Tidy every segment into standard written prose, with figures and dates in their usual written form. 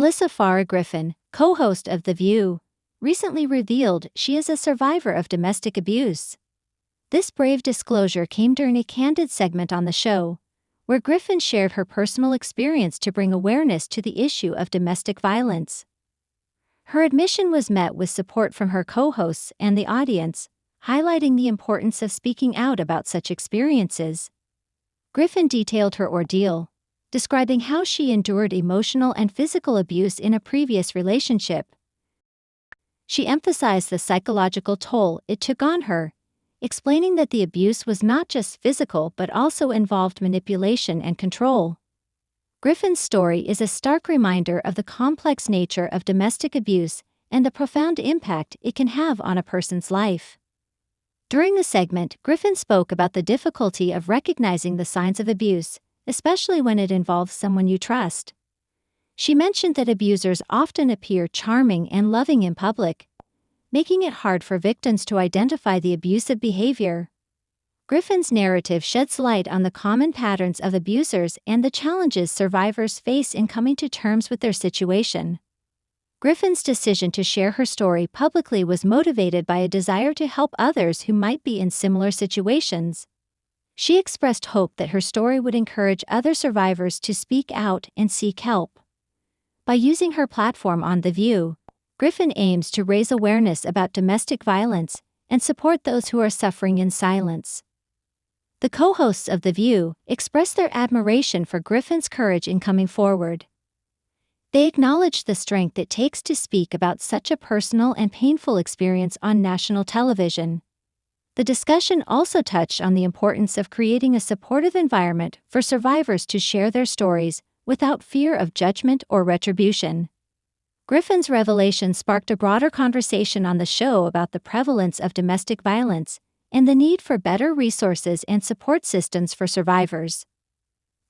Alyssa Farah Griffin, co-host of The View, recently revealed she is a survivor of domestic abuse. This brave disclosure came during a candid segment on the show, where Griffin shared her personal experience to bring awareness to the issue of domestic violence. Her admission was met with support from her co-hosts and the audience, highlighting the importance of speaking out about such experiences. Griffin detailed her ordeal, describing how she endured emotional and physical abuse in a previous relationship. She emphasized the psychological toll it took on her, explaining that the abuse was not just physical but also involved manipulation and control. Griffin's story is a stark reminder of the complex nature of domestic abuse and the profound impact it can have on a person's life. During the segment, Griffin spoke about the difficulty of recognizing the signs of abuse, especially when it involves someone you trust. She mentioned that abusers often appear charming and loving in public, making it hard for victims to identify the abusive behavior. Griffin's narrative sheds light on the common patterns of abusers and the challenges survivors face in coming to terms with their situation. Griffin's decision to share her story publicly was motivated by a desire to help others who might be in similar situations. She expressed hope that her story would encourage other survivors to speak out and seek help. By using her platform on The View, Griffin aims to raise awareness about domestic violence and support those who are suffering in silence. The co-hosts of The View expressed their admiration for Griffin's courage in coming forward. They acknowledged the strength it takes to speak about such a personal and painful experience on national television. The discussion also touched on the importance of creating a supportive environment for survivors to share their stories without fear of judgment or retribution. Griffin's revelation sparked a broader conversation on the show about the prevalence of domestic violence and the need for better resources and support systems for survivors.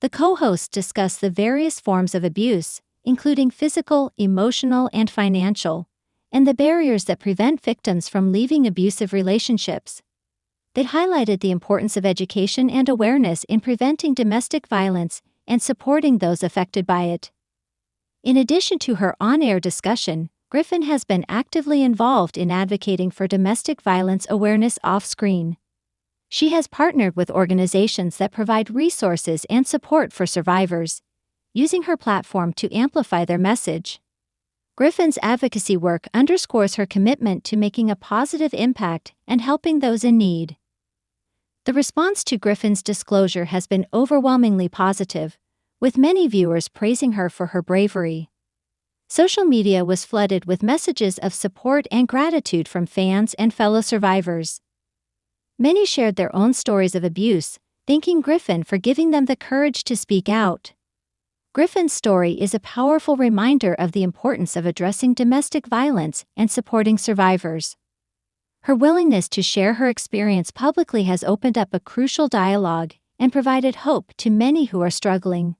The co-hosts discussed the various forms of abuse, including physical, emotional, and financial, and the barriers that prevent victims from leaving abusive relationships. They highlighted the importance of education and awareness in preventing domestic violence and supporting those affected by it. In addition to her on-air discussion, Griffin has been actively involved in advocating for domestic violence awareness off-screen. She has partnered with organizations that provide resources and support for survivors, using her platform to amplify their message. Griffin's advocacy work underscores her commitment to making a positive impact and helping those in need. The response to Griffin's disclosure has been overwhelmingly positive, with many viewers praising her for her bravery. Social media was flooded with messages of support and gratitude from fans and fellow survivors. Many shared their own stories of abuse, thanking Griffin for giving them the courage to speak out. Griffin's story is a powerful reminder of the importance of addressing domestic violence and supporting survivors. Her willingness to share her experience publicly has opened up a crucial dialogue and provided hope to many who are struggling.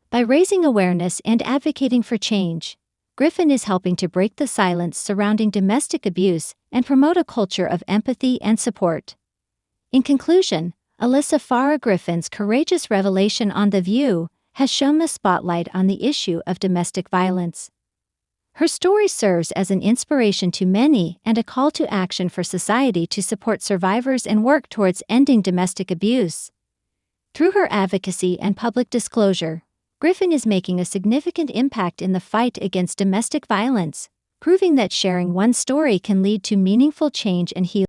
By raising awareness and advocating for change, Griffin is helping to break the silence surrounding domestic abuse and promote a culture of empathy and support. In conclusion, Alyssa Farah Griffin's courageous revelation on The View has shone the spotlight on the issue of domestic violence. Her story serves as an inspiration to many and a call to action for society to support survivors and work towards ending domestic abuse. Through her advocacy and public disclosure, Griffin is making a significant impact in the fight against domestic violence, proving that sharing one's story can lead to meaningful change and healing.